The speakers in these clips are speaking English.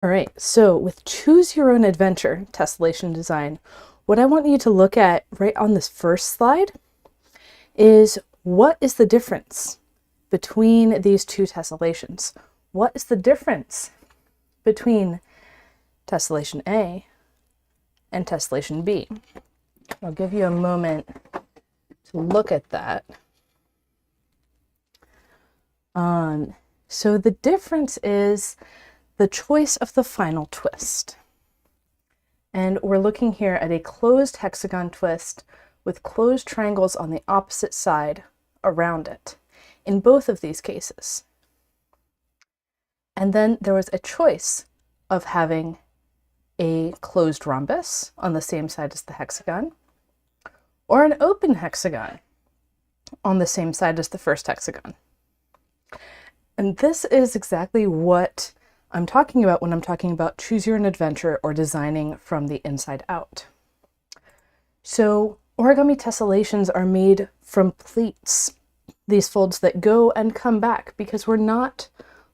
All right, so with Choose Your Own Adventure tessellation design, what I want you to look at right on this first slide is what is the difference between these two tessellations? What is the difference between tessellation A and tessellation B? I'll give you a moment to look at that. So the difference is the choice of the final twist. And we're looking here at a closed hexagon twist with closed triangles on the opposite side around it in both of these cases. And then there was a choice of having a closed rhombus on the same side as the hexagon, or an open hexagon on the same side as the first hexagon. And this is exactly what I'm talking about when I'm talking about choose your own adventure or designing from the inside out. So origami tessellations are made from pleats, these folds that go and come back, because we're not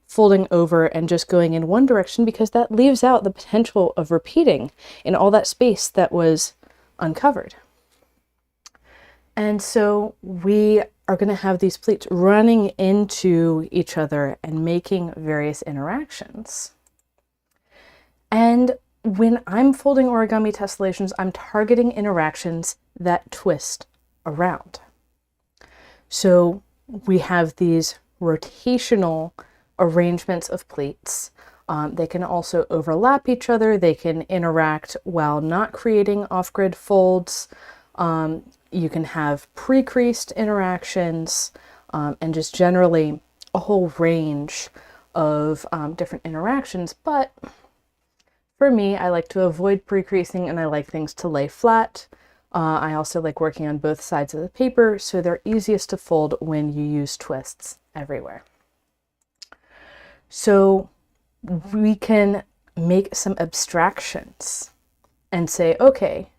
folding over and just going in one direction, because that leaves out the potential of repeating in all that space that was uncovered. And so we are going to have these pleats running into each other and making various interactions. And when I'm folding origami tessellations, I'm targeting interactions that twist around. So we have these rotational arrangements of pleats. They can also overlap each other. They can interact while not creating off-grid folds. You can have pre-creased interactions, and just generally a whole range of different interactions. But for me, I like to avoid pre-creasing and I like things to lay flat. I also like working on both sides of the paper, so they're easiest to fold when you use twists everywhere. So we can make some abstractions and say, okay,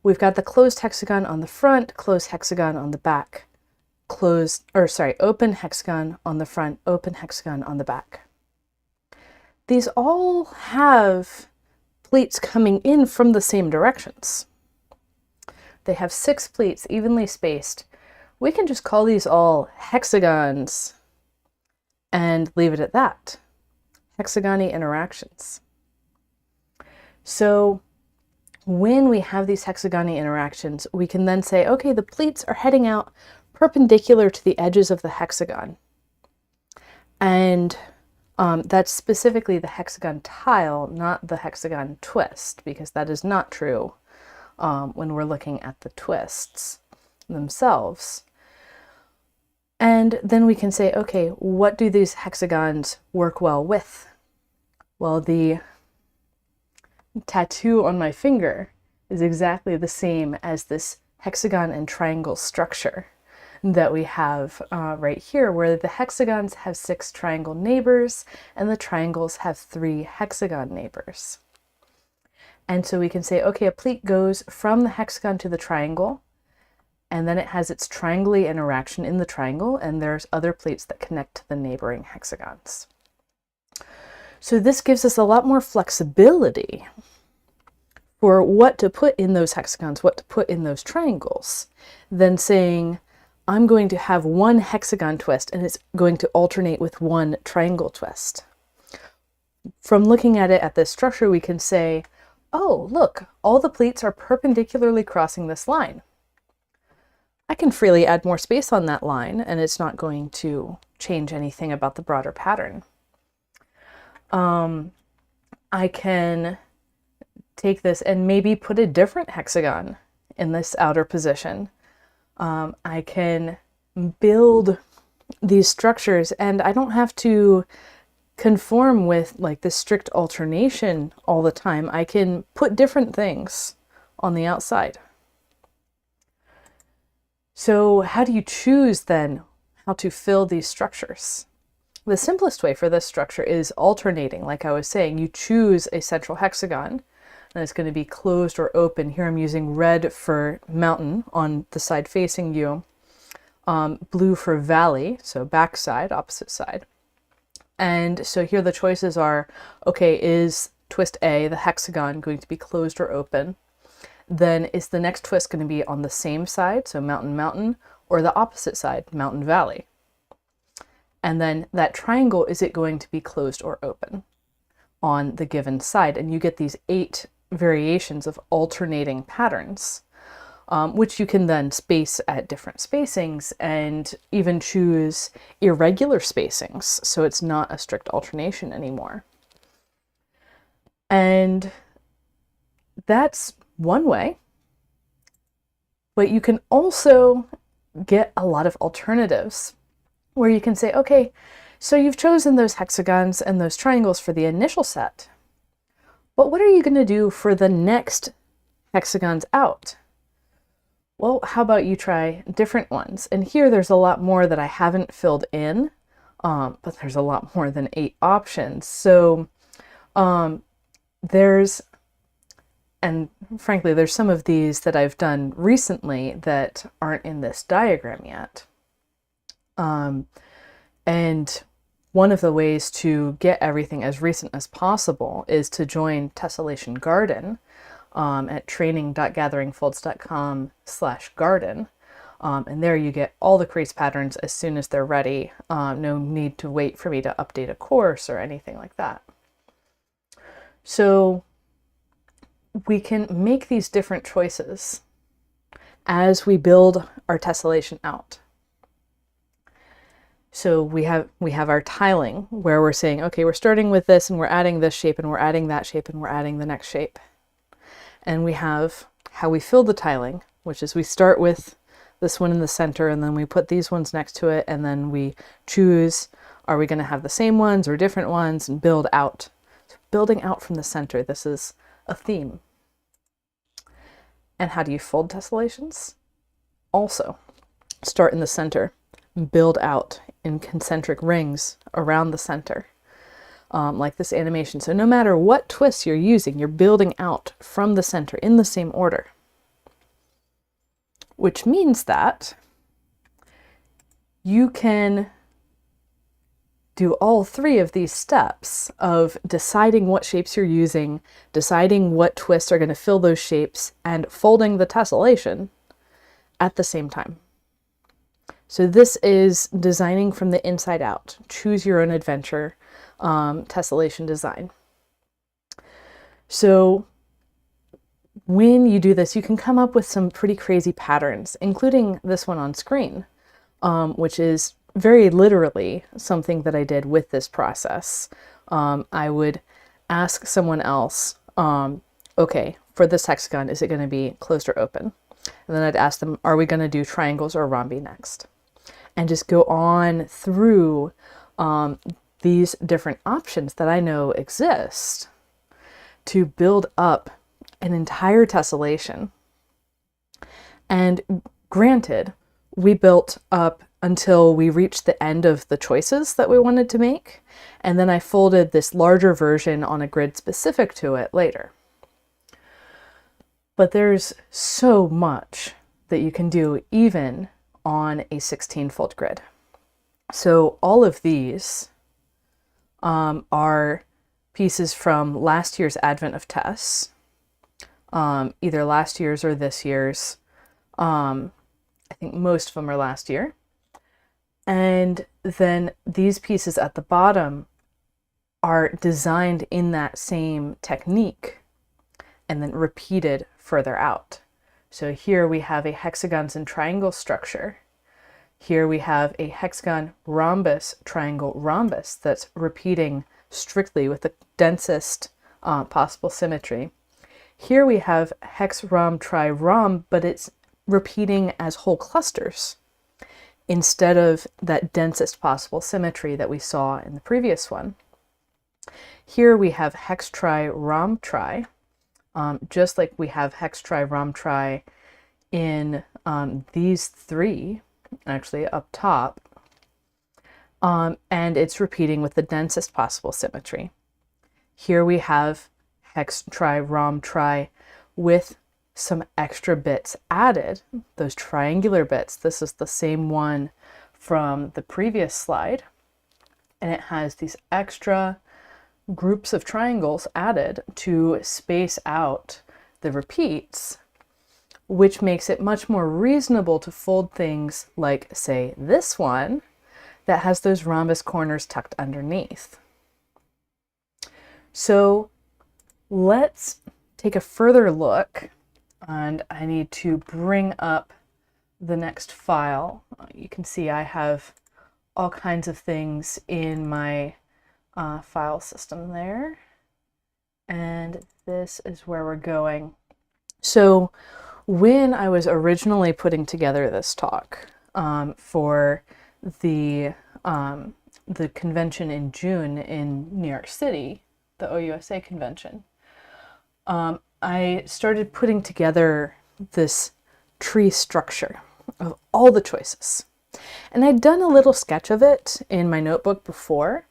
we've got the closed hexagon on the front, closed hexagon on the back, open hexagon on the front, open hexagon on the back. These all have pleats coming in from the same directions. They have 6 pleats evenly spaced. We can just call these all hexagons and leave it at that. Hexagony interactions. So when we have these hexagony interactions, we can then say, okay, the pleats are heading out perpendicular to the edges of the hexagon. And that's specifically the hexagon tile, not the hexagon twist, because that is not true when we're looking at the twists themselves. And then we can say, okay, what do these hexagons work well with? Well, the tattoo on my finger is exactly the same as this hexagon and triangle structure that we have right here, where the hexagons have 6 triangle neighbors and the triangles have 3 hexagon neighbors. And so we can say, okay, a pleat goes from the hexagon to the triangle, and then it has its triangly interaction in the triangle, and there's other pleats that connect to the neighboring hexagons. So this gives us a lot more flexibility for what to put in those hexagons, what to put in those triangles, than saying, I'm going to have one hexagon twist and it's going to alternate with one triangle twist. From looking at it at this structure, we can say, oh, look, all the pleats are perpendicularly crossing this line. I can freely add more space on that line and it's not going to change anything about the broader pattern. I can take this and maybe put a different hexagon in this outer position. I can build these structures and I don't have to conform with like this strict alternation all the time. I can put different things on the outside. So how do you choose then how to fill these structures? The simplest way for this structure is alternating. Like I was saying, you choose a central hexagon and it's going to be closed or open. Here I'm using red for mountain on the side facing you, blue for valley, so back side, opposite side, And so here the choices are, okay, is twist A, the hexagon, going to be closed or open? Then is the next twist going to be on the same side, so mountain, mountain, or the opposite side, mountain, valley? And then that triangle, is it going to be closed or open on the given side? And you get these 8 variations of alternating patterns, which you can then space at different spacings and even choose irregular spacings, so it's not a strict alternation anymore. And that's one way, but you can also get a lot of alternatives where you can say, okay, so you've chosen those hexagons and those triangles for the initial set, but what are you going to do for the next hexagons out? Well, how about you try different ones? And here there's a lot more that I haven't filled in, but there's a lot more than 8 options. So and frankly, there's some of these that I've done recently that aren't in this diagram yet. And one of the ways to get everything as recent as possible is to join Tessellation Garden at training.gatheringfolds.com/garden. And there you get all the crease patterns as soon as they're ready. No need to wait for me to update a course or anything like that. So we can make these different choices as we build our tessellation out. So we have our tiling where we're saying, okay, we're starting with this and we're adding this shape and we're adding that shape and we're adding the next shape. And we have how we fill the tiling, which is we start with this one in the center and then we put these ones next to it and then we choose, are we going to have the same ones or different ones, and build out. So building out from the center, this is a theme. And how do you fold tessellations? Also, start in the center, build out in concentric rings around the center. Like this animation. So no matter what twists you're using, you're building out from the center in the same order. Which means that you can do all 3 of these steps of deciding what shapes you're using, deciding what twists are going to fill those shapes, and folding the tessellation at the same time. So this is designing from the inside out. Choose your own adventure. Tessellation design. So when you do this, you can come up with some pretty crazy patterns, including this one on screen, which is very literally something that I did with this process. I would ask someone else, okay, for this hexagon, is it going to be closed or open? And then I'd ask them, are we going to do triangles or rhombi next? And just go on through these different options that I know exist to build up an entire tessellation. And granted, we built up until we reached the end of the choices that we wanted to make, and then I folded this larger version on a grid specific to it later. But there's so much that you can do even on a 16-fold grid. So all of these are pieces from last year's Advent of Tess, either last year's or this year's. I think most of them are last year. And then these pieces at the bottom are designed in that same technique and then repeated further out. So here we have a hexagons and triangle structure. Here we have a hexagon rhombus, triangle rhombus that's repeating strictly with the densest possible symmetry. Here we have hex rhomb tri rhomb, but it's repeating as whole clusters instead of that densest possible symmetry that we saw in the previous one. Here we have hex tri rhomb tri, just like we have hex tri rhomb tri in these 3, actually up top, and it's repeating with the densest possible symmetry. Here we have hex tri rhomb tri with some extra bits added, those triangular bits. This is the same one from the previous slide. and it has these extra groups of triangles added to space out the repeats, which makes it much more reasonable to fold things like, say, this one that has those rhombus corners tucked underneath. So let's take a further look, and I need to bring up the next file. You can see I have all kinds of things in my file system there, and this is where we're going. So when I was originally putting together this talk for the convention in June in New York City, the OUSA convention, I started putting together this tree structure of all the choices. And I'd done a little sketch of it in my notebook before,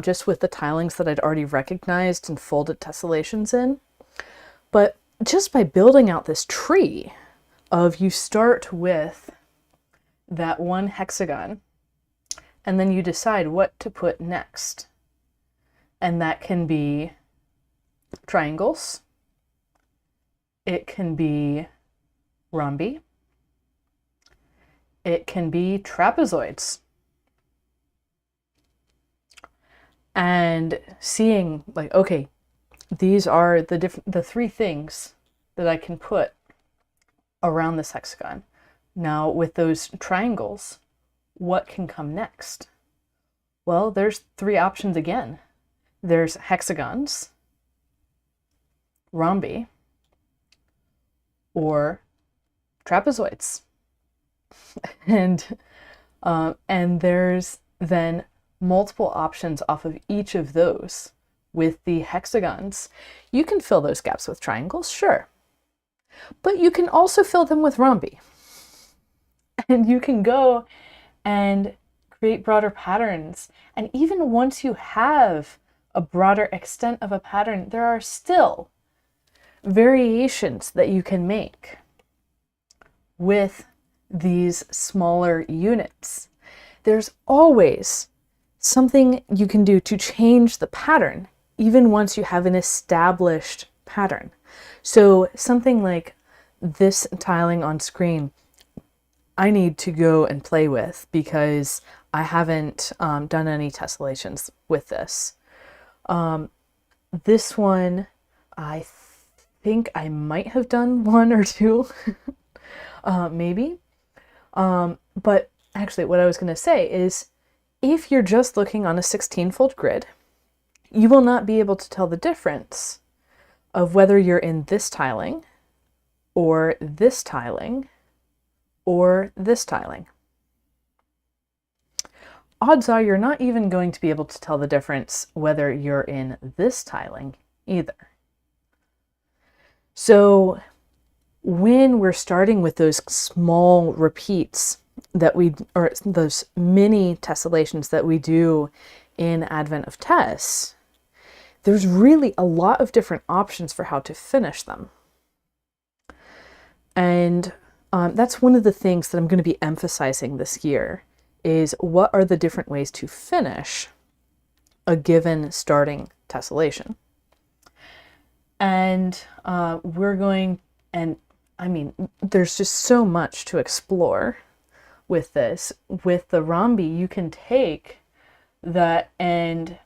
just with the tilings that I'd already recognized and folded tessellations in. But just by building out this tree of, you start with that one hexagon, and then you decide what to put next. And that can be triangles, it can be rhombi, it can be trapezoids. And seeing like, okay, these are the three things that I can put around this hexagon. Now with those triangles, what can come next? Well, there's three options again. There's hexagons, rhombi, or trapezoids. And there's then multiple options off of each of those. With the hexagons, you can fill those gaps with triangles, sure. But you can also fill them with rhombi. And you can go and create broader patterns. And even once you have a broader extent of a pattern, there are still variations that you can make with these smaller units. There's always something you can do to change the pattern, even once you have an established pattern. So something like this tiling on screen, I need to go and play with because I haven't done any tessellations with this. This one, I think I might have done one or two, maybe. But actually what I was going to say is, if you're just looking on a 16-fold grid, you will not be able to tell the difference of whether you're in this tiling or this tiling or this tiling. Odds are you're not even going to be able to tell the difference whether you're in this tiling either. So when we're starting with those small repeats that or those mini tessellations that we do in Advent of Tess, there's really a lot of different options for how to finish them. And that's one of the things that I'm going to be emphasizing this year, is what are the different ways to finish a given starting tessellation. And we're going, and I mean, there's just so much to explore with this. With the rhombi, you can take that and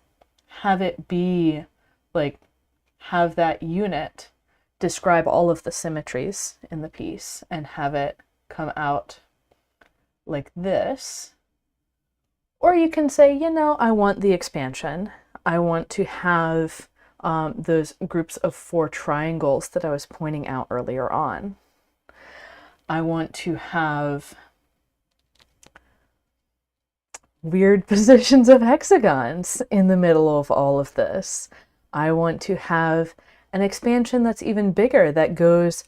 have it be like, have that unit describe all of the symmetries in the piece and have it come out like this. Or you can say, you know, I want the expansion. I want to have those groups of 4 triangles that I was pointing out earlier on. I want to have weird positions of hexagons in the middle of all of this. I want to have an expansion that's even bigger, that goes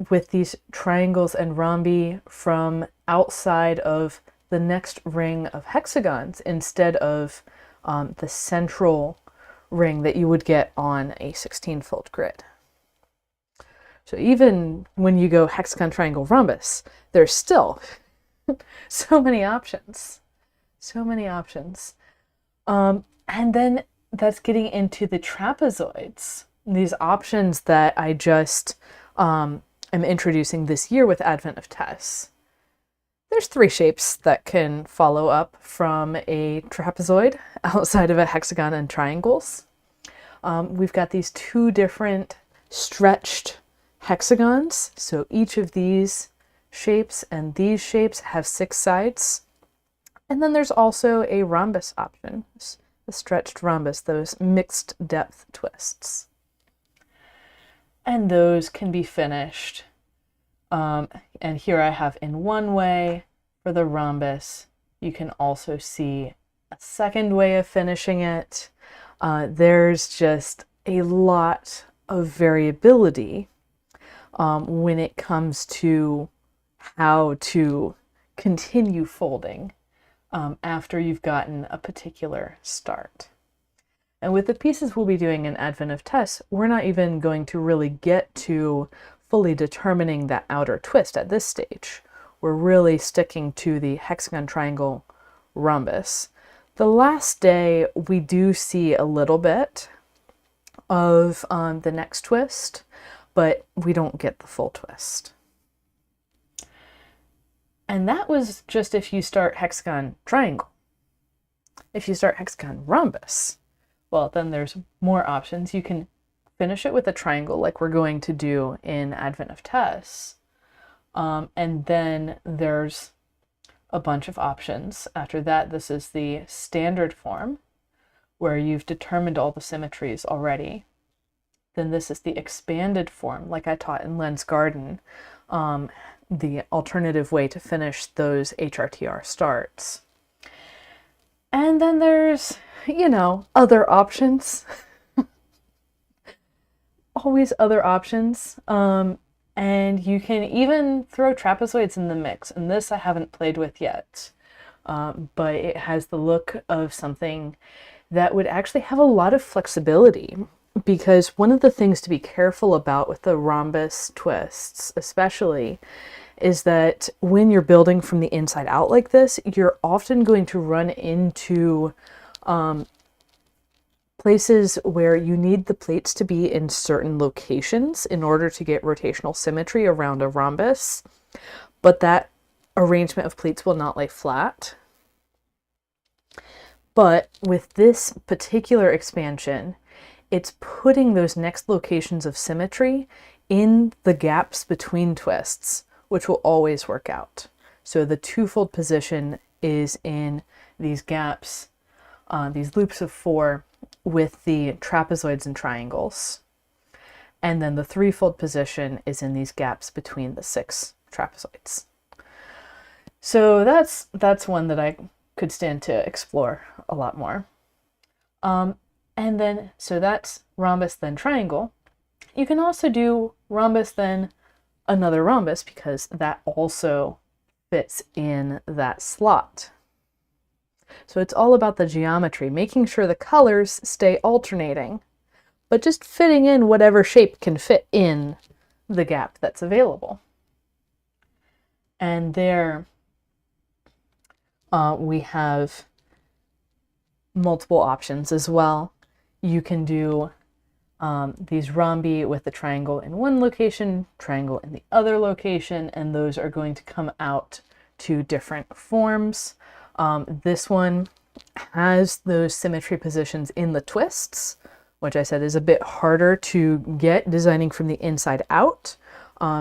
with these triangles and rhombi from outside of the next ring of hexagons instead of the central ring that you would get on a 16-fold grid. So even when you go hexagon, triangle, rhombus, there's still so many options So many options. And then that's getting into the trapezoids, these options that I just am introducing this year with Advent of Tess. There's 3 shapes that can follow up from a trapezoid outside of a hexagon and triangles. We've got these 2 different stretched hexagons. So each of these shapes and these shapes have 6 sides. And then there's also a rhombus option, the stretched rhombus, those mixed depth twists. And those can be finished. And here I have in one way for the rhombus. You can also see a second way of finishing it. There's just a lot of variability when it comes to how to continue folding after you've gotten a particular start. And with the pieces we'll be doing in Advent of Tess, we're not even going to really get to fully determining that outer twist at this stage. We're really sticking to the hexagon, triangle, rhombus. The last day we do see a little bit of the next twist, but we don't get the full twist. And that was just if you start hexagon, triangle. If you start hexagon, rhombus, well, then there's more options. You can finish it with a triangle like we're going to do in Advent of Tess. And then there's a bunch of options. After that, this is the standard form where you've determined all the symmetries already. Then this is the expanded form, like I taught in Len's Garden, the alternative way to finish those HRTR starts. And then there's, other options. Always other options. And you can even throw trapezoids in the mix. And this I haven't played with yet. But it has the look of something that would actually have a lot of flexibility. Because one of the things to be careful about with the rhombus twists, especially, is that when you're building from the inside out like this, you're often going to run into places where you need the plates to be in certain locations in order to get rotational symmetry around a rhombus, but that arrangement of plates will not lay flat. But with this particular expansion, it's putting those next locations of symmetry in the gaps between twists, which will always work out. So the twofold position is in these gaps, these loops of 4 with the trapezoids and triangles. And then the threefold position is in these gaps between the 6 trapezoids. So that's one that I could stand to explore a lot more. And then, so that's rhombus, then triangle. You can also do rhombus, then another rhombus, because that also fits in that slot. So it's all about the geometry, making sure the colors stay alternating, but just fitting in whatever shape can fit in the gap that's available. And there we have multiple options as well. You can do these rhombi with the triangle in one location, triangle in the other location, and those are going to come out to different forms. This one has those symmetry positions in the twists, which I said is a bit harder to get designing from the inside out.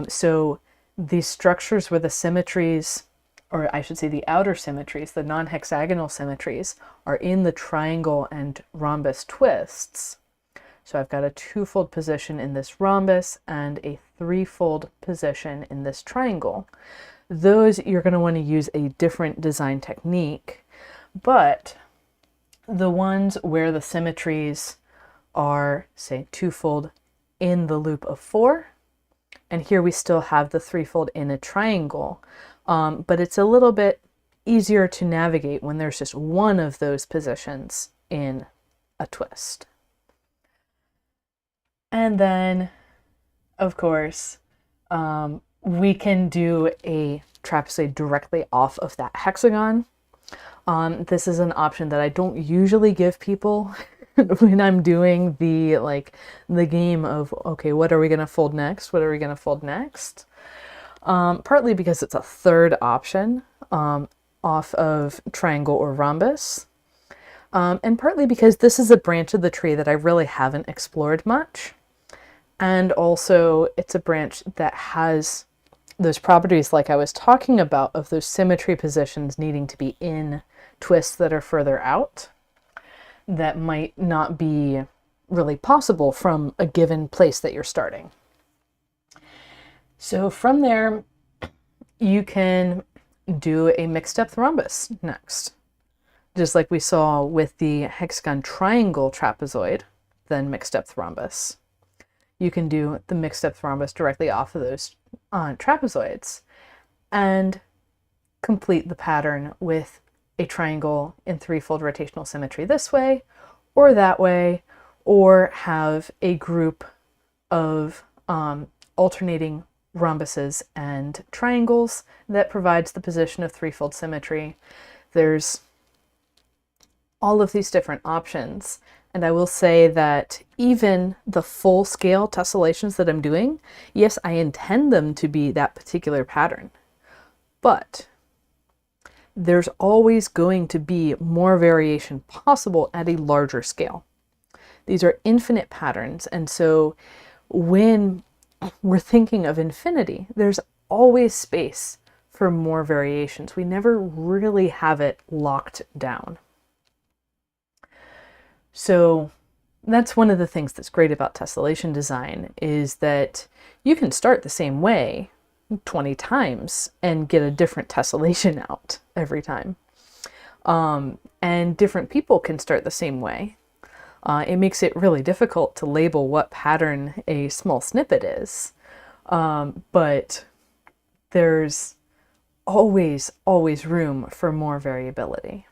So these structures where the symmetries, or I should say the outer symmetries, the non-hexagonal symmetries, are in the triangle and rhombus twists. So I've got a twofold position in this rhombus and a threefold position in this triangle. Those you're going to want to use a different design technique, but the ones where the symmetries are, say, twofold in the loop of 4, and here we still have the threefold in a triangle, but it's a little bit easier to navigate when there's just one of those positions in a twist. And then, of course, we can do a trapezoid directly off of that hexagon. This is an option that I don't usually give people when I'm doing the game of, okay, what are we going to fold next? What are we going to fold next? Partly because it's a third option off of triangle or rhombus. And partly because this is a branch of the tree that I really haven't explored much. And also it's a branch that has those properties like I was talking about of those symmetry positions needing to be in twists that are further out that might not be really possible from a given place that you're starting. So from there, you can do a mixed depth rhombus next. Just like we saw with the hexagon triangle trapezoid, then mixed depth rhombus. You can do the mixed depth rhombus directly off of those trapezoids and complete the pattern with a triangle in threefold rotational symmetry this way or that way, or have a group of alternating rhombuses and triangles that provides the position of threefold symmetry. There's all of these different options. And I will say that even the full scale tessellations that I'm doing, yes, I intend them to be that particular pattern, but there's always going to be more variation possible at a larger scale. These are infinite patterns. And so when we're thinking of infinity, there's always space for more variations. We never really have it locked down. So that's one of the things that's great about tessellation design, is that you can start the same way 20 times and get a different tessellation out every time. And different people can start the same way. It makes it really difficult to label what pattern a small snippet is. But there's always room for more variability.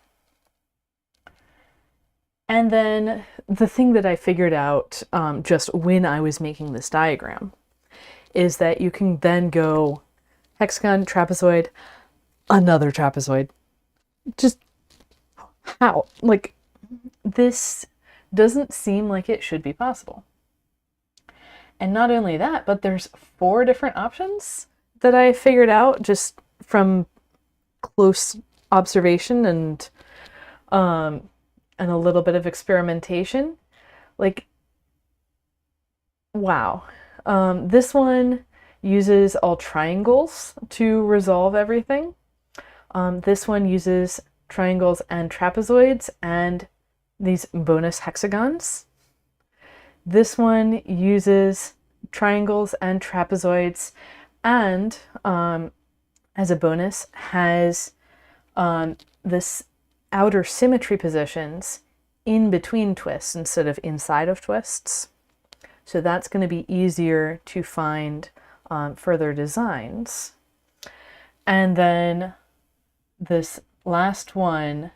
And then the thing that I figured out just when I was making this diagram is that you can then go hexagon, trapezoid, another trapezoid. Just how? Like, this doesn't seem like it should be possible. And not only that, but there's 4 different options that I figured out just from close observation and a little bit of experimentation. Like, wow. This one uses all triangles to resolve everything. This one uses triangles and trapezoids and these bonus hexagons. This one uses triangles and trapezoids and, as a bonus, has this outer symmetry positions in between twists instead of inside of twists. So that's going to be easier to find further designs. And then this last one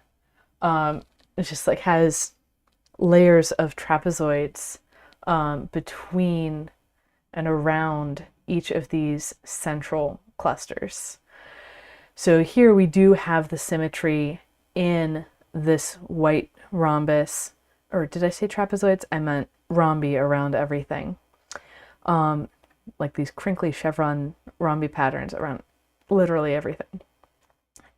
it just like has layers of trapezoids between and around each of these central clusters. So here we do have the symmetry in this white rhombus, or did I say trapezoids? I meant rhombi around everything. Like these crinkly chevron rhombi patterns around literally everything.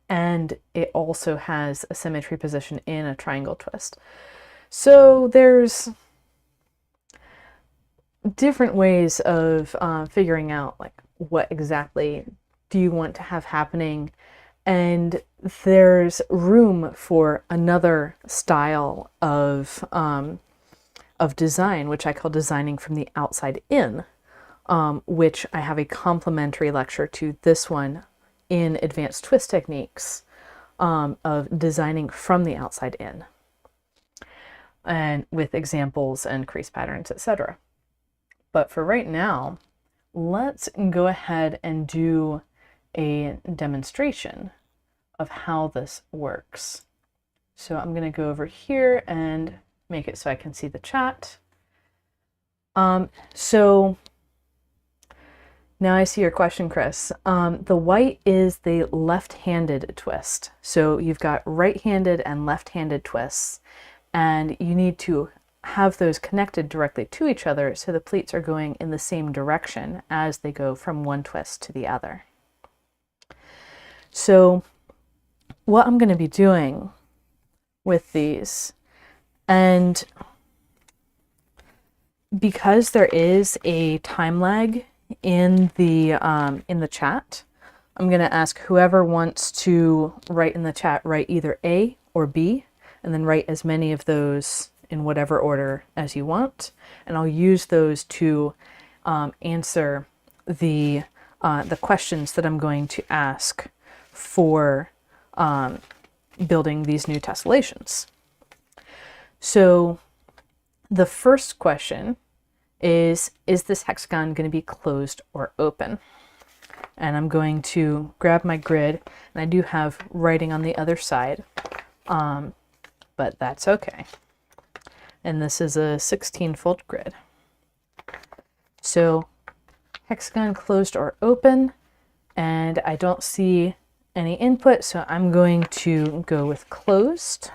And it also has a symmetry position in a triangle twist. So there's different ways of figuring out like what exactly do you want to have happening, and there's room for another style of design, which I call designing from the outside in, which I have a complementary lecture to this one in advanced twist techniques of designing from the outside in, and with examples and crease patterns, etc. But for right now, let's go ahead and do a demonstration of how this works. So I'm going to go over here and make it so I can see the chat. So Now I see your question, Chris. The white is the left-handed twist. So you've got right-handed and left-handed twists, and you need to have those connected directly to each other so the pleats are going in the same direction as they go from one twist to the other. So what I'm going to be doing with these, and because there is a time lag in the chat, I'm going to ask whoever wants to write in the chat, write either A or B, and then write as many of those in whatever order as you want, and I'll use those to answer the questions that I'm going to ask for building these new tessellations. So the first question is this hexagon going to be closed or open? And I'm going to grab my grid, and I do have writing on the other side, but that's okay. And this is a 16-fold grid. So hexagon closed or open, and I don't see any input, so I'm going to go with closed.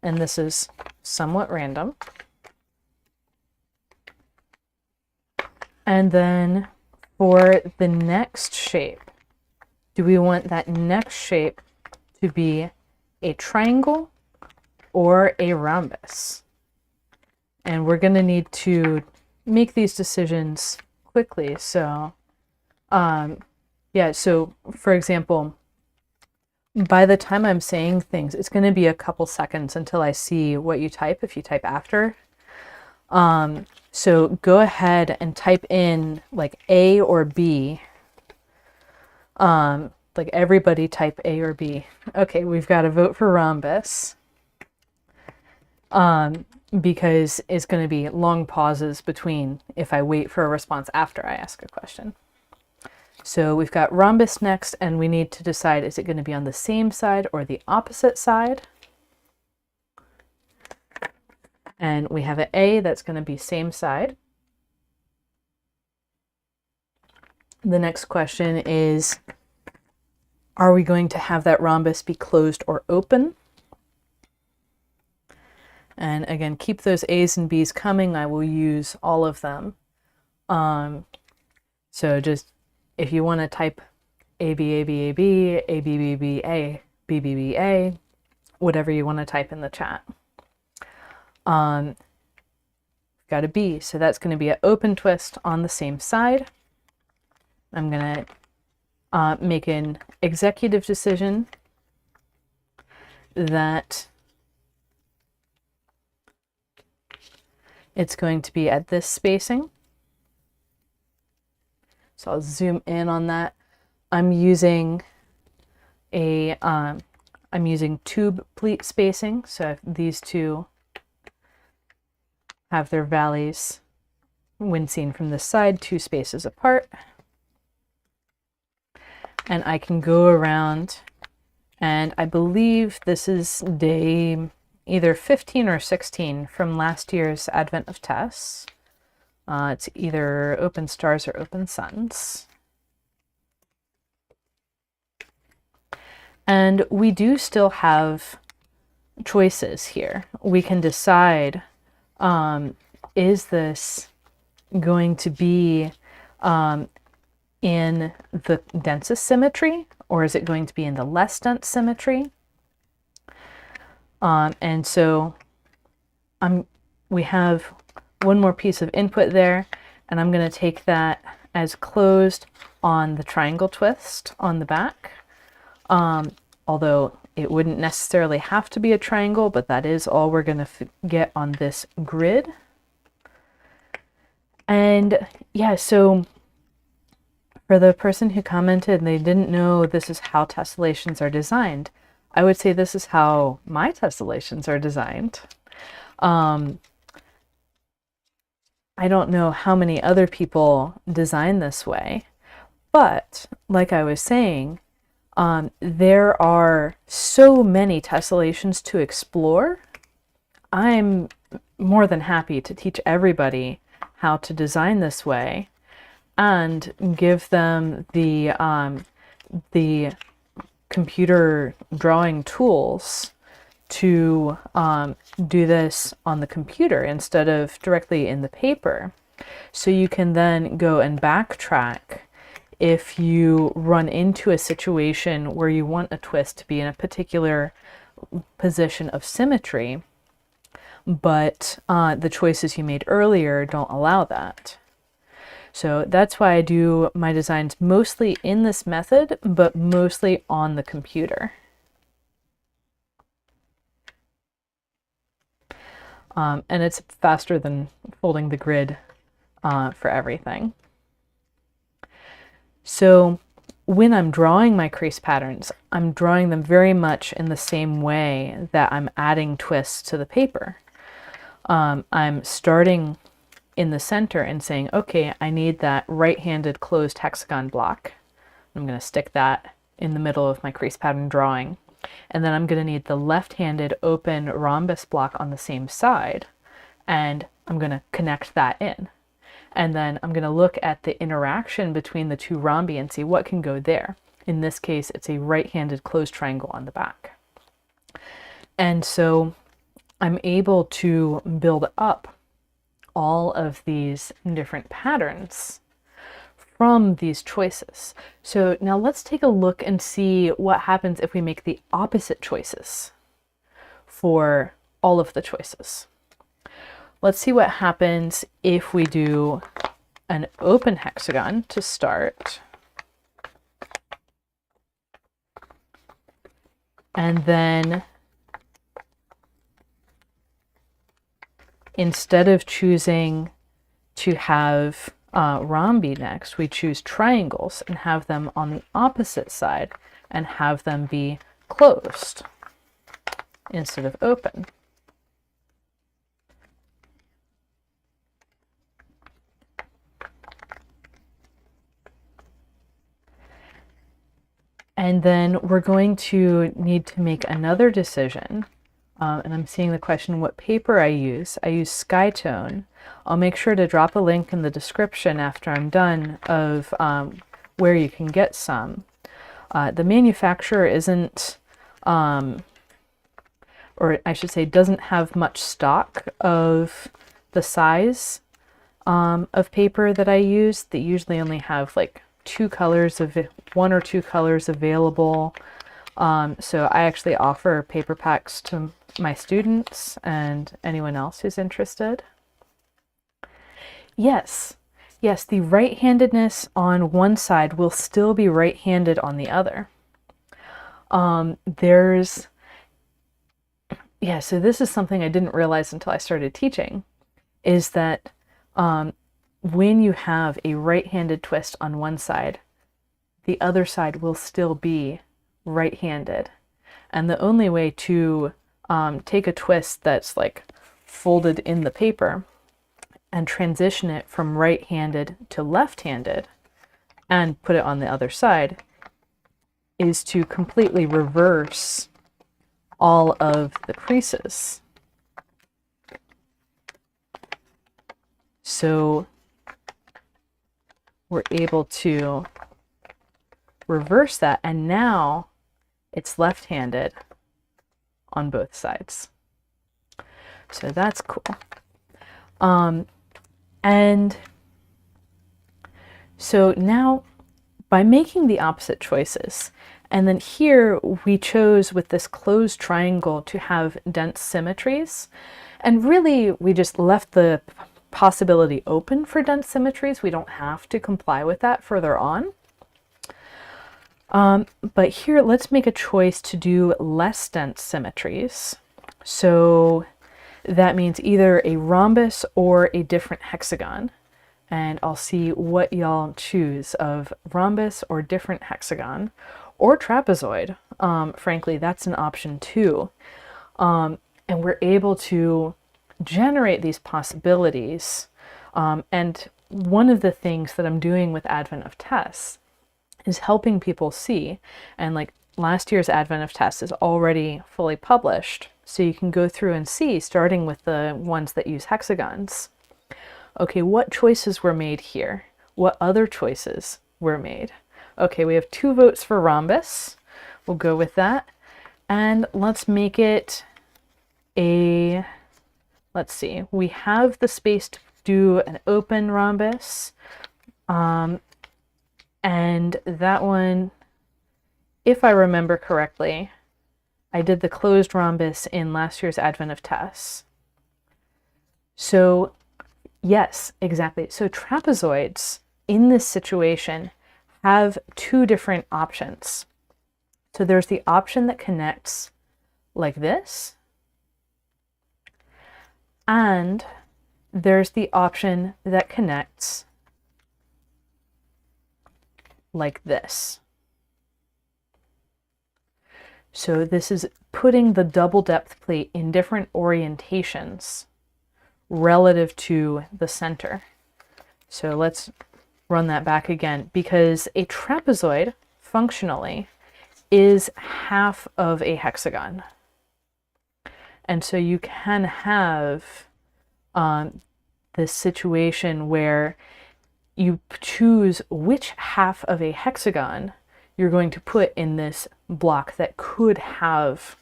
And this is somewhat random. And then for the next shape, do we want that next shape to be a triangle or a rhombus? And we're going to need to make these decisions quickly. So yeah, so for example, by the time I'm saying things, it's going to be a couple seconds until I see what you type, if you type after. So go ahead and type in like A or B. Like everybody type A or B. Okay, we've got to vote for rhombus. Because it's going to be long pauses between if I wait for a response after I ask a question. So we've got rhombus next, and we need to decide, is it going to be on the same side or the opposite side? And we have an A that's going to be same side. The next question is, are we going to have that rhombus be closed or open? And again, keep those A's and B's coming. I will use all of them. So just, if you want to type A, B, A, B, A, B, A, B, B, B, A, B, B, B, A, whatever you want to type in the chat. Got a B, so that's going to be an open twist on the same side. I'm going to make an executive decision that it's going to be at this spacing. So I'll zoom in on that. I'm using tube pleat spacing. So these two have their valleys, when seen from this side, 2 spaces apart. And I can go around, and I believe this is day either 15 or 16 from last year's Advent of Tess. It's either Open Stars or Open Suns. And we do still have choices here. We can decide, is this going to be in the densest symmetry, or is it going to be in the less dense symmetry? And so we have one more piece of input there, and I'm going to take that as closed on the triangle twist on the back. Although it wouldn't necessarily have to be a triangle, but that is all we're going to get on this grid. And yeah, so for the person who commented and they didn't know this is how tessellations are designed, I would say this is how my tessellations are designed. I don't know how many other people design this way, but like I was saying, there are so many tessellations to explore. I'm more than happy to teach everybody how to design this way and give them the computer drawing tools to do this on the computer instead of directly in the paper. So you can then go and backtrack if you run into a situation where you want a twist to be in a particular position of symmetry, but the choices you made earlier don't allow that. So that's why I do my designs mostly in this method, but mostly on the computer. And it's faster than folding the grid for everything. So when I'm drawing my crease patterns, I'm drawing them very much in the same way that I'm adding twists to the paper. I'm starting in the center and saying, okay, I need that right-handed closed hexagon block. I'm going to stick that in the middle of my crease pattern drawing. And then I'm going to need the left-handed open rhombus block on the same side, and I'm going to connect that in. And then I'm going to look at the interaction between the two rhombi and see what can go there. In this case, it's a right-handed closed triangle on the back. And so I'm able to build up all of these different patterns from these choices. So now let's take a look and see what happens if we make the opposite choices for all of the choices. Let's see what happens if we do an open hexagon to start. And then instead of choosing to have rhombi next, we choose triangles and have them on the opposite side and have them be closed instead of open. And then we're going to need to make another decision. And I'm seeing the question what paper I use. I use Skytone. I'll make sure to drop a link in the description after I'm done of where you can get some. The manufacturer isn't, or I should say, doesn't have much stock of the size of paper that I use. They usually only have like one or two colors available. So I actually offer paper packs to my students and anyone else who's interested. Yes, the right-handedness on one side will still be right-handed on the other. So this is something I didn't realize until I started teaching, is that when you have a right-handed twist on one side, the other side will still be right-handed. And the only way to take a twist that's like folded in the paper and transition it from right-handed to left-handed and put it on the other side is to completely reverse all of the creases. So we're able to reverse that, and now it's left-handed on both sides. So that's cool. And so now by making the opposite choices, and then here we chose with this closed triangle to have dense symmetries, and really we just left the possibility open for dense symmetries. We don't have to comply with that further on. But here, let's make a choice to do less dense symmetries. So that means either a rhombus or a different hexagon. And I'll see what y'all choose of rhombus or different hexagon or trapezoid. Frankly, that's an option too. And we're able to generate these possibilities. And one of the things that I'm doing with Advent of Tess is helping people see, and like last year's Advent of Tess is already fully published, so you can go through and see, starting with the ones that use hexagons. Okay, what choices were made here? What other choices were made? Okay, we have 2 votes for rhombus. We'll go with that. And let's make it a, let's see, we have the space to do an open rhombus. And that one, if I remember correctly, I did the closed rhombus in last year's Advent of Tess. So yes, exactly. So trapezoids in this situation have 2 different options. So there's the option that connects like this, and there's the option that connects like this. So this is putting the double depth plate in different orientations relative to the center. So let's run that back again, because a trapezoid functionally is half of a hexagon. And so you can have this situation where you choose which half of a hexagon you're going to put in this block that could have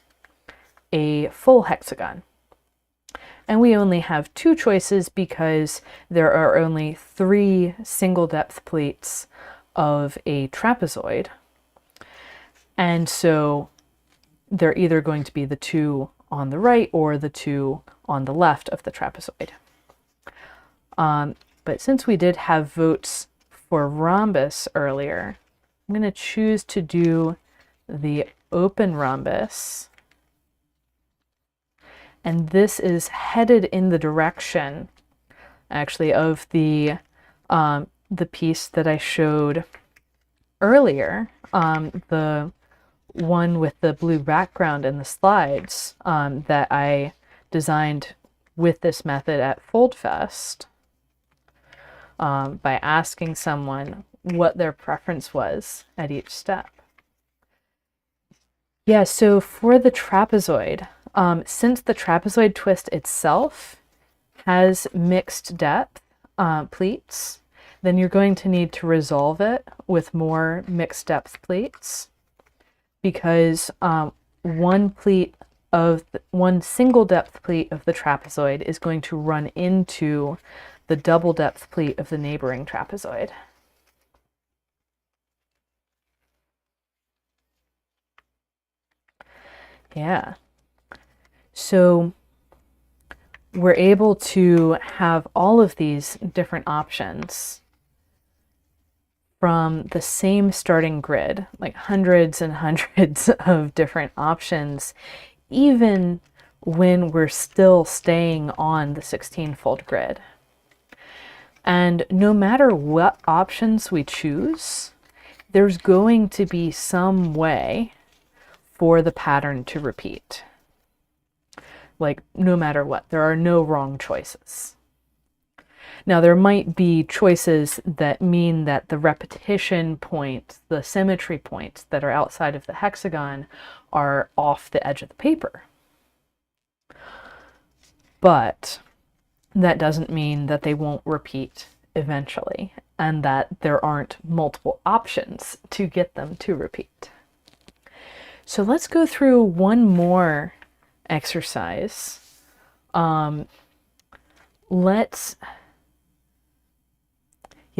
a full hexagon. And we only have 2 choices because there are only 3 single depth plates of a trapezoid. And so they're either going to be the 2 on the right or the 2 on the left of the trapezoid. But since we did have votes for rhombus earlier, I'm going to choose to do the open rhombus. And this is headed in the direction, actually, of the piece that I showed earlier, the one with the blue background in the slides that I designed with this method at FoldFest, by asking someone what their preference was at each step. Yeah, so for the trapezoid, since the trapezoid twist itself has mixed depth pleats, then you're going to need to resolve it with more mixed depth pleats, because one single depth pleat of the trapezoid is going to run into the double depth pleat of the neighboring trapezoid. Yeah. So we're able to have all of these different options from the same starting grid, like hundreds and hundreds of different options, even when we're still staying on the 16-fold grid. And no matter what options we choose, there's going to be some way for the pattern to repeat. Like, no matter what, there are no wrong choices. Now, there might be choices that mean that the repetition points, the symmetry points that are outside of the hexagon are off the edge of the paper. But that doesn't mean that they won't repeat eventually, and that there aren't multiple options to get them to repeat. So let's go through one more exercise.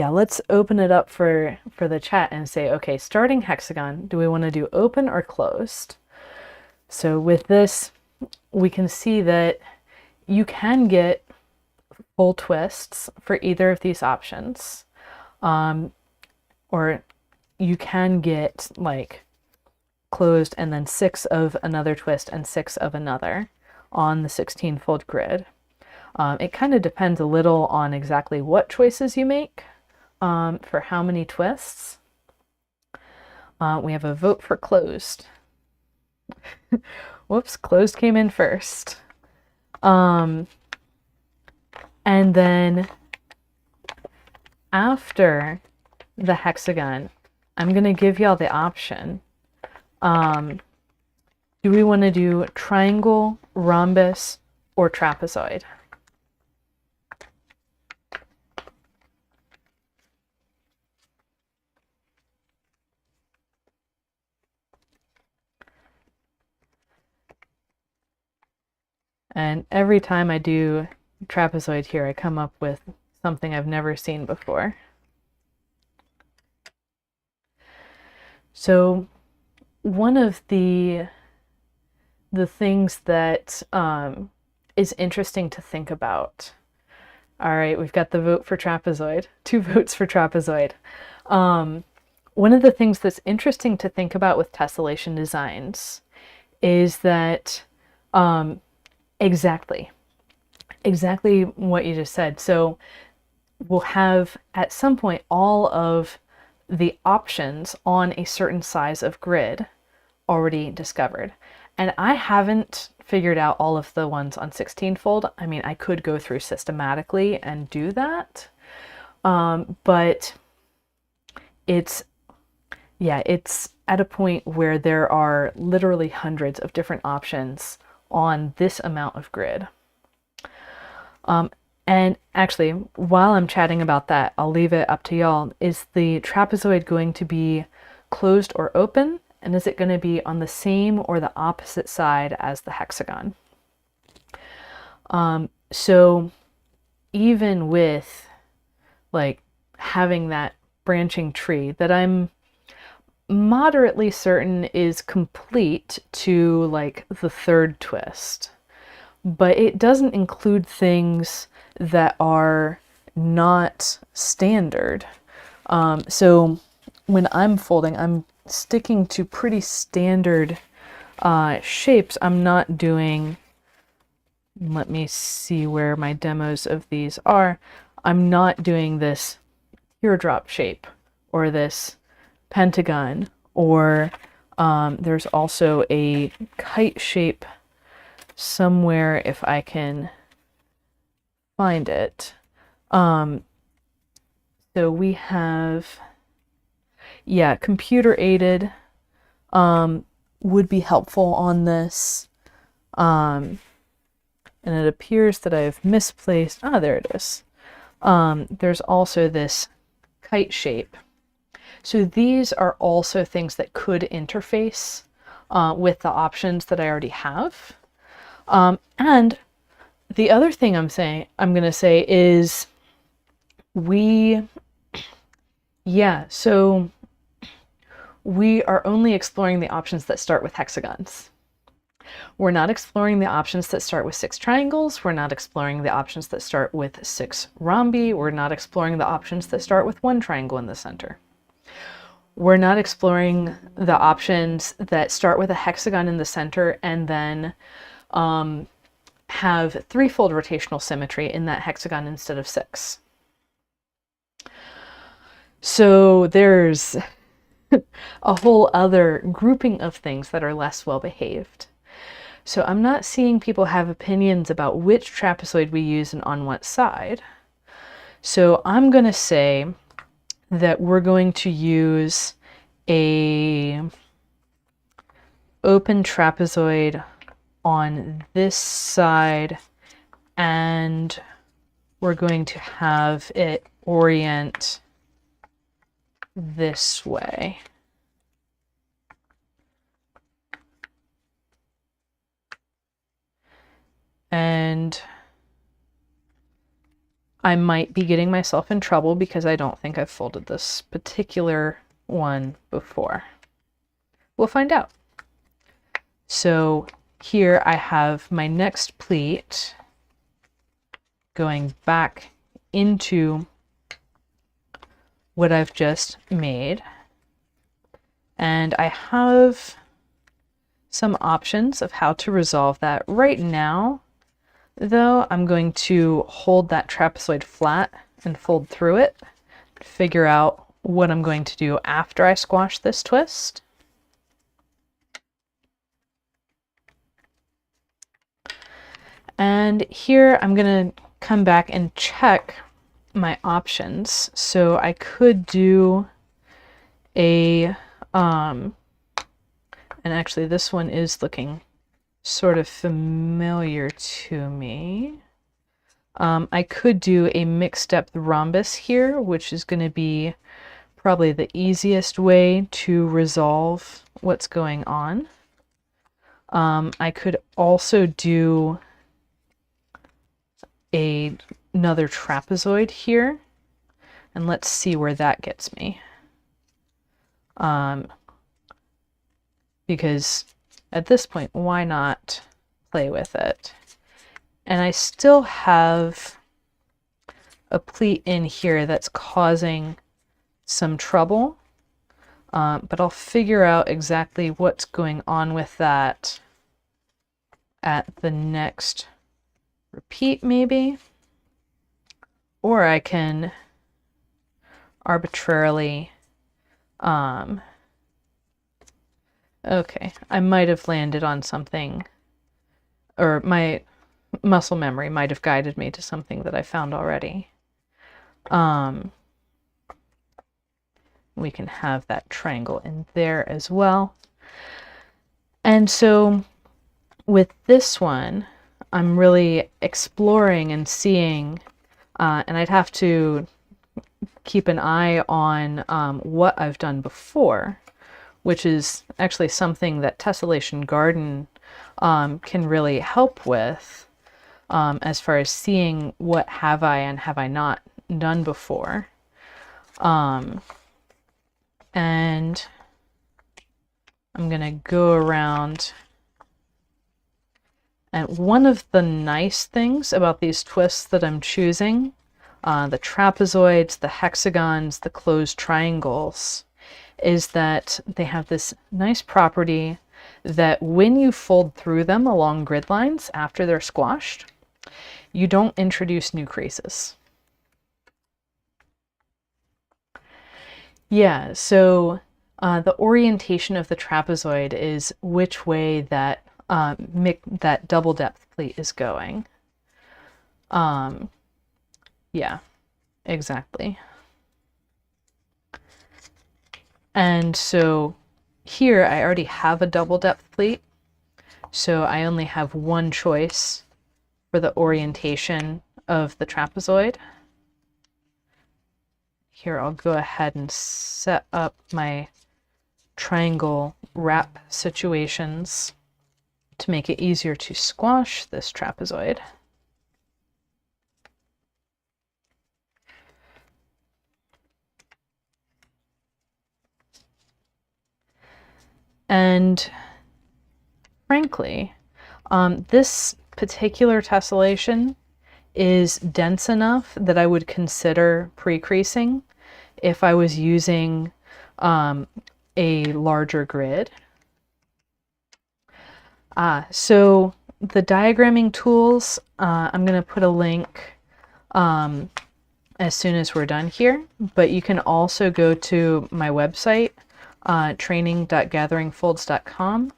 Let's open it up for the chat and say, okay, starting hexagon, do we want to do open or closed? So with this, we can see that you can get full twists for either of these options, or you can get like closed and then 6 of another twist and 6 of another on the 16-fold grid. It kind of depends a little on exactly what choices you make for how many twists. We have a vote for closed. Whoops, closed came in first. And then after the hexagon, I'm going to give y'all the option. Do we want to do triangle, rhombus, or trapezoid? And every time I do trapezoid here, I come up with something I've never seen before. So one of the things that is interesting to think about. All right, we've got the vote for trapezoid, 2 votes for trapezoid. One of the things that's interesting to think about with tessellation designs is that exactly what you just said. So we'll have at some point all of the options on a certain size of grid already discovered. And I haven't figured out all of the ones on 16-fold. I mean, I could go through systematically and do that. But it's at a point where there are literally hundreds of different options on this amount of grid. And actually, while I'm chatting about that, I'll leave it up to y'all. Is the trapezoid going to be closed or open? And is it going to be on the same or the opposite side as the hexagon? So even with like having that branching tree that I'm moderately certain is complete to like the 3rd twist, but it doesn't include things that are not standard. So when I'm folding, I'm sticking to pretty standard shapes. I'm not doing, let me see where my demos of these are. I'm not doing this teardrop shape or this pentagon, or there's also a kite shape somewhere if I can find it. So we have, yeah, computer aided would be helpful on this. And it appears that I've misplaced, there it is. There's also this kite shape. So these are also things that could interface with the options that I already have. And the other thing I'm going to say is so we are only exploring the options that start with hexagons. We're not exploring the options that start with 6 triangles. We're not exploring the options that start with 6 rhombi. We're not exploring the options that start with 1 triangle in the center. We're not exploring the options that start with a hexagon in the center and then have 3-fold rotational symmetry in that hexagon instead of 6. So there's a whole other grouping of things that are less well behaved. So I'm not seeing people have opinions about which trapezoid we use and on what side. So I'm going to say that we're going to use a open trapezoid on this side, and we're going to have it orient this way. And I might be getting myself in trouble because I don't think I've folded this particular one before. We'll find out. So here I have my next pleat going back into what I've just made. And I have some options of how to resolve that. Right now, though, I'm going to hold that trapezoid flat and fold through it, figure out what I'm going to do after I squash this twist. And here I'm going to come back and check my options. So I could do a, and actually this one is looking sort of familiar to me. I could do a mixed depth rhombus here, which is going to be probably the easiest way to resolve what's going on. I could also do another trapezoid here, and let's see where that gets me. Because at this point, why not play with it? And I still have a pleat in here that's causing some trouble, but I'll figure out exactly what's going on with that at the next repeat, maybe. Or I can arbitrarily, okay, I might have landed on something, or my muscle memory might have guided me to something that I found already. We can have that triangle in there as well. And so with this one, I'm really exploring and seeing, and I'd have to keep an eye on what I've done before, which is actually something that Tessellation Garden can really help with, as far as seeing what have I and have I not done before. And I'm going to go around. And one of the nice things about these twists that I'm choosing, the trapezoids, the hexagons, the closed triangles, is that they have this nice property that when you fold through them along grid lines after they're squashed, you don't introduce new creases. Yeah, so the orientation of the trapezoid is which way that that double depth pleat is going. Yeah, exactly. And so here I already have a double depth pleat, so I only have one choice for the orientation of the trapezoid. Here I'll go ahead and set up my triangle wrap situations to make it easier to squash this trapezoid. And frankly, this particular tessellation is dense enough that I would consider pre-creasing if I was using a larger grid. So the diagramming tools, I'm going to put a link as soon as we're done here, but you can also go to my website, training.gatheringfolds.com,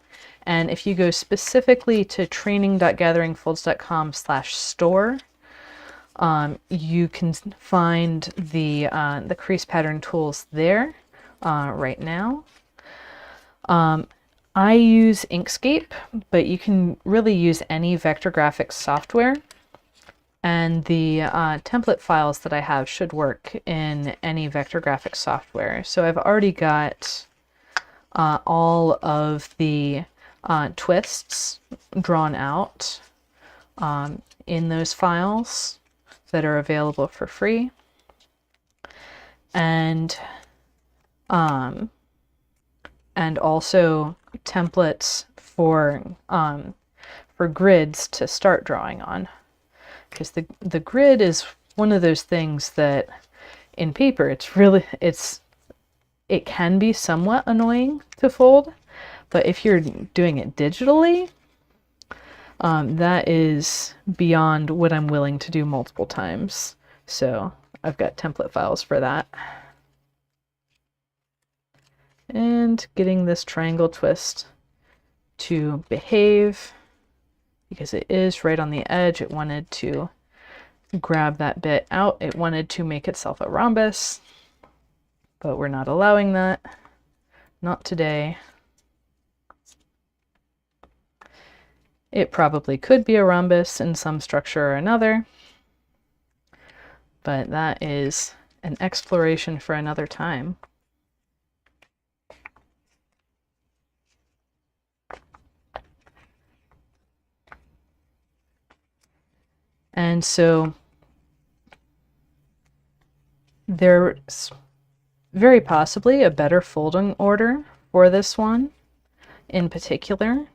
and if you go specifically to training.gatheringfolds.com/store, you can find the crease pattern tools there right now. I use Inkscape, but you can really use any vector graphics software, and the template files that I have should work in any vector graphics software. So I've already got all of the twists drawn out in those files that are available for free. And also templates for grids to start drawing on, because the grid is one of those things that in paper it can be somewhat annoying to fold, but if you're doing it digitally, that is beyond what I'm willing to do multiple times. So I've got template files for that. And getting this triangle twist to behave, because it is right on the edge. It wanted to grab that bit out. It wanted to make itself a rhombus, but we're not allowing that. Not today. It probably could be a rhombus in some structure or another, but that is an exploration for another time. And so there's very possibly a better folding order for this one in particular.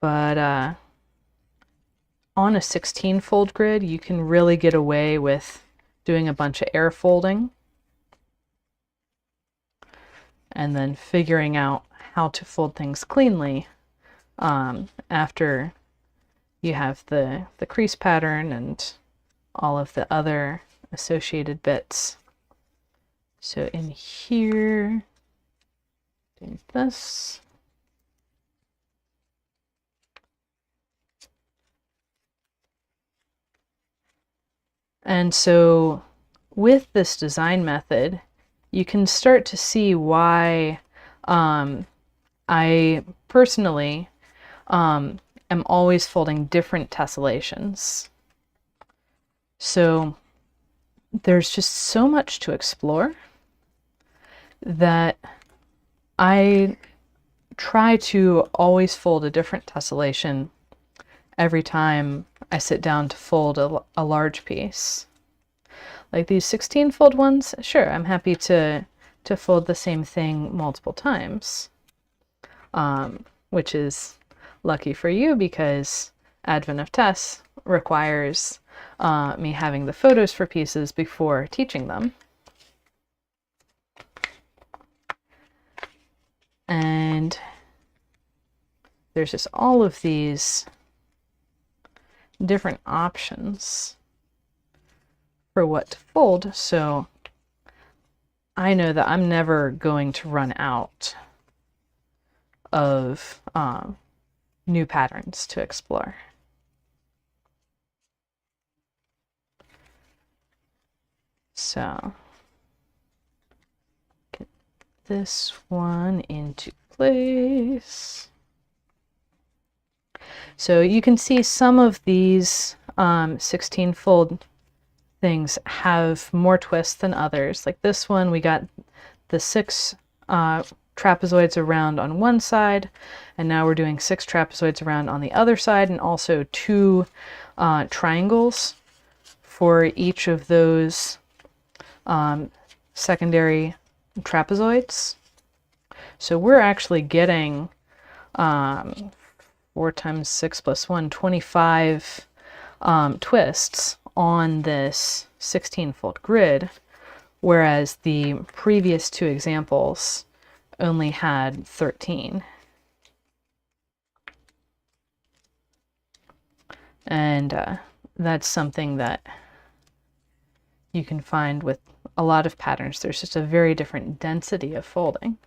But on a 16-fold grid, you can really get away with doing a bunch of air folding and then figuring out how to fold things cleanly after you have the crease pattern and all of the other associated bits. So in here, doing this. And so with this design method, you can start to see why I personally am always folding different tessellations. So there's just so much to explore that I try to always fold a different tessellation every time I sit down to fold a large piece. Like these 16-fold ones, sure, I'm happy to fold the same thing multiple times, which is lucky for you because Advent of Tess requires me having the photos for pieces before teaching them. And there's just all of these different options for what to fold, so I know that I'm never going to run out of new patterns to explore. So get this one into place. So you can see some of these 16-fold things have more twists than others. Like this one, we got the 6 trapezoids around on one side, and now we're doing 6 trapezoids around on the other side, and also 2 triangles for each of those secondary trapezoids. So we're actually getting 4 times 6 plus 1, 25 twists on this 16-fold grid, whereas the previous 2 examples only had 13. And that's something that you can find with a lot of patterns. There's just a very different density of folding.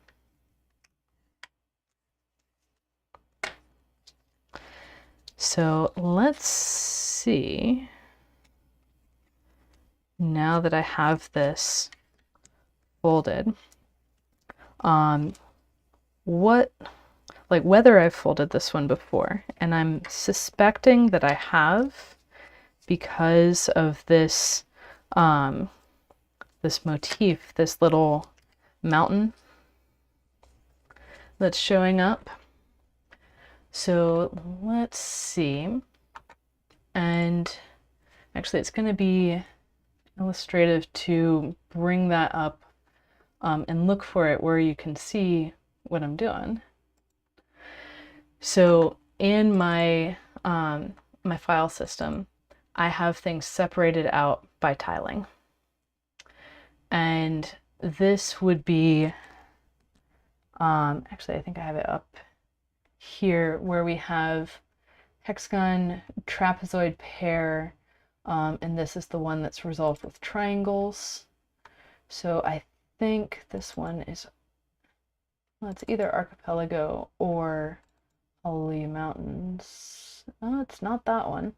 So let's see, now that I have this folded, whether I've folded this one before, and I'm suspecting that I have because of this this motif, this little mountain that's showing up. So let's see, and actually it's going to be illustrative to bring that up and look for it where you can see what I'm doing. So in my my file system, I have things separated out by tiling, and this would be actually I think I have it up here where we have hexagon trapezoid pair, and this is the one that's resolved with triangles. So I think this one is, well, it's either archipelago or holy mountains. Oh, it's not that one.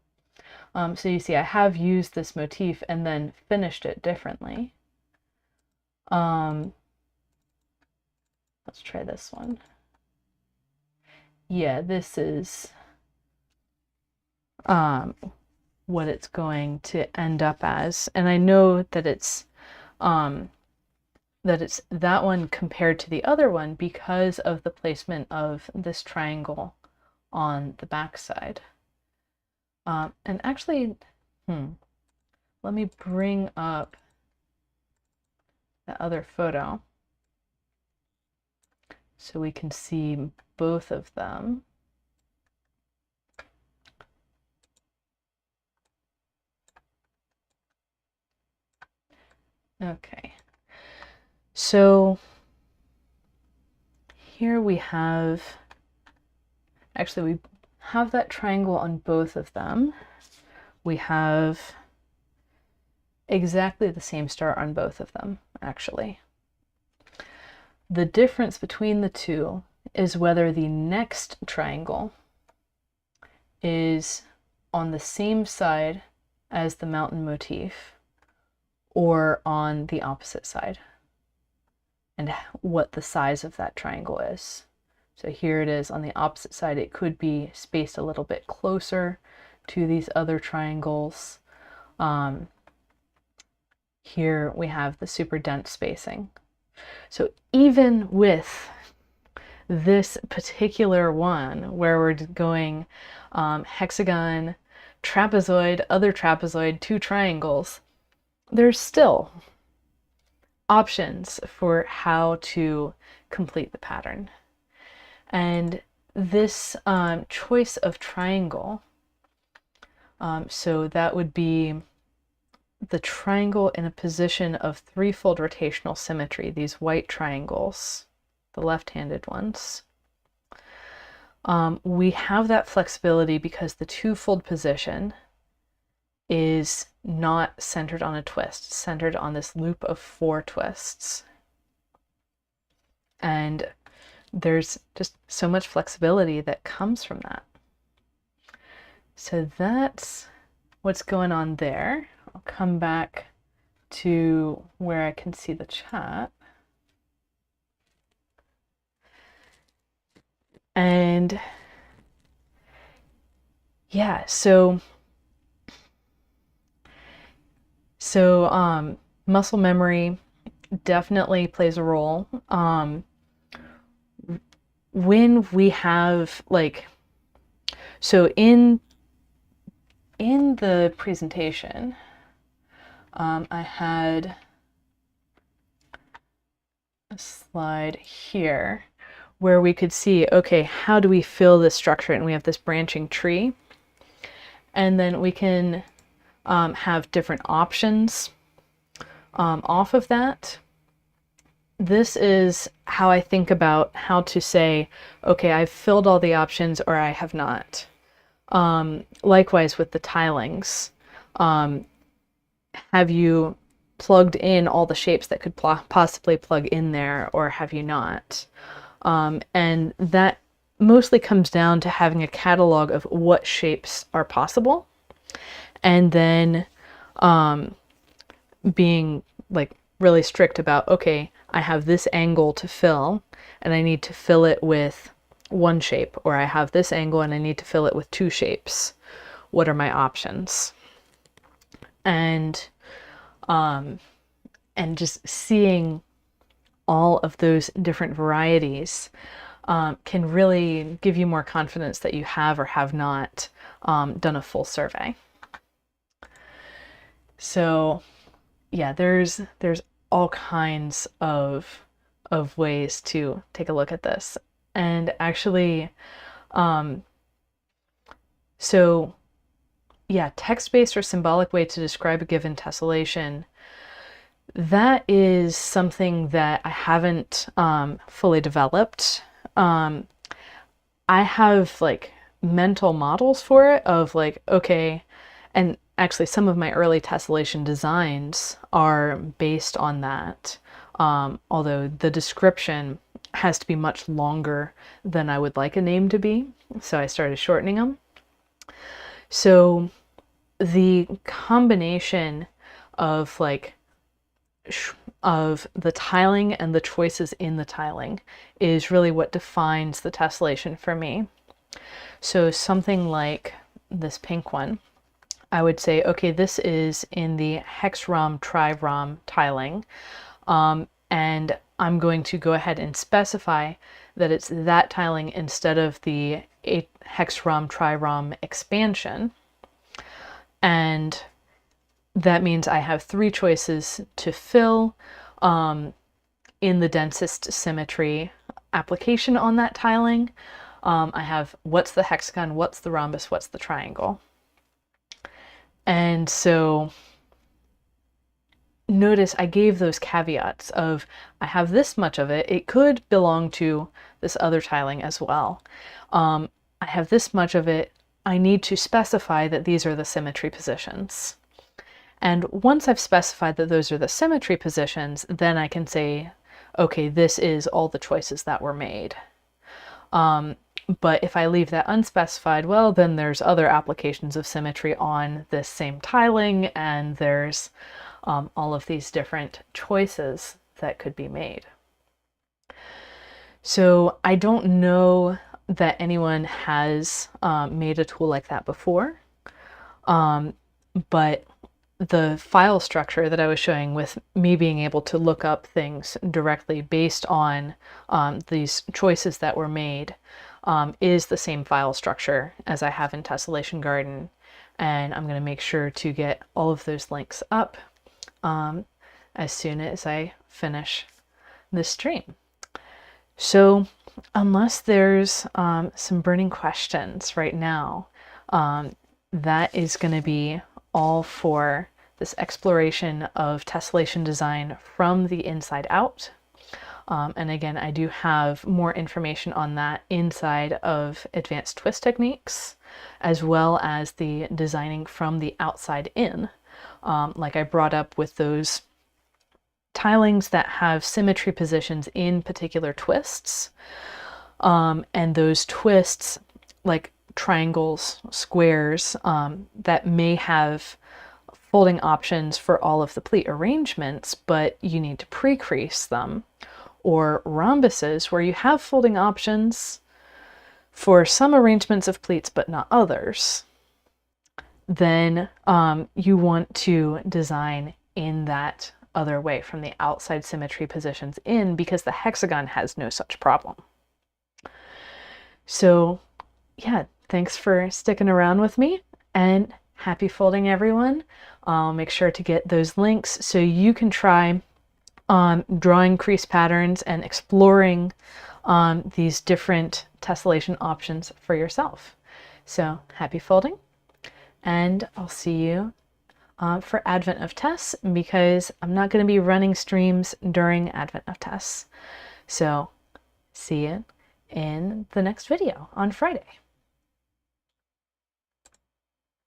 So you see I have used this motif and then finished it differently. Let's try this one. Yeah, this is what it's going to end up as, and I know that it's that one compared to the other one because of the placement of this triangle on the back side. And actually, let me bring up the other photo so we can see both of them. Okay, so here we have, actually we have that triangle on both of them. We have exactly the same star on both of them, actually. The difference between the two is whether the next triangle is on the same side as the mountain motif or on the opposite side, and what the size of that triangle is. So here it is on the opposite side. It could be spaced a little bit closer to these other triangles. Here we have the super dense spacing. So even with this particular one, where we're going hexagon, trapezoid, other trapezoid, two triangles, there's still options for how to complete the pattern. And this choice of triangle, so that would be the triangle in a position of threefold rotational symmetry, these white triangles, the left-handed ones. We have that flexibility because the twofold position is not centered on a twist, centered on this loop of 4 twists. And there's just so much flexibility that comes from that. So that's what's going on there. I'll come back to where I can see the chat. And yeah, so muscle memory definitely plays a role. When we have so in the presentation, I had a slide here where we could see, okay, how do we fill this structure? And we have this branching tree. And then we can have different options off of that. This is how I think about how to say, okay, I've filled all the options or I have not. Likewise with the tilings. Have you plugged in all the shapes that could possibly plug in there, or have you not? And that mostly comes down to having a catalog of what shapes are possible, and then being really strict about, okay, I have this angle to fill and I need to fill it with one shape, or I have this angle and I need to fill it with 2 shapes. What are my options? And just seeing all of those different varieties can really give you more confidence that you have or have not done a full survey. So yeah, there's all kinds of ways to take a look at this. And actually, so yeah, text-based or symbolic way to describe a given tessellation, that is something that I haven't fully developed. I have mental models for it of okay, and actually some of my early tessellation designs are based on that, although the description has to be much longer than I would like a name to be, so I started shortening them. So the combination of of the tiling and the choices in the tiling is really what defines the tessellation for me. So something like this pink one, I would say, okay, this is in the hex-rom, tri-rom tiling, and I'm going to go ahead and specify that it's that tiling instead of the hex-rom, tri-rom expansion. and that means I have 3 choices to fill in the densest symmetry application on that tiling. I have what's the hexagon, what's the rhombus, what's the triangle. And so notice I gave those caveats of I have this much of it. It could belong to this other tiling as well. I have this much of it. I need to specify that these are the symmetry positions. And once I've specified that those are the symmetry positions, then I can say, okay, this is all the choices that were made. But if I leave that unspecified, well, then there's other applications of symmetry on this same tiling, and there's all of these different choices that could be made. So I don't know that anyone has made a tool like that before, but the file structure that I was showing with me being able to look up things directly based on these choices that were made is the same file structure as I have in Tessellation Garden. And I'm going to make sure to get all of those links up as soon as I finish this stream. So unless there's some burning questions right now, that is going to be all for this exploration of tessellation design from the inside out. And again, I do have more information on that inside of Advanced Twist Techniques, as well as the designing from the outside in, like I brought up with those tilings that have symmetry positions in particular twists. And those twists, like triangles, squares, that may have folding options for all of the pleat arrangements, but you need to pre-crease them, or rhombuses where you have folding options for some arrangements of pleats but not others, then you want to design in that other way from the outside symmetry positions in, because the hexagon has no such problem. So yeah, thanks for sticking around with me, and happy folding, everyone. I'll make sure to get those links so you can try drawing crease patterns and exploring these different tessellation options for yourself. So happy folding, and I'll see you for Advent of Tess, because I'm not going to be running streams during Advent of Tess. So see you in the next video on Friday.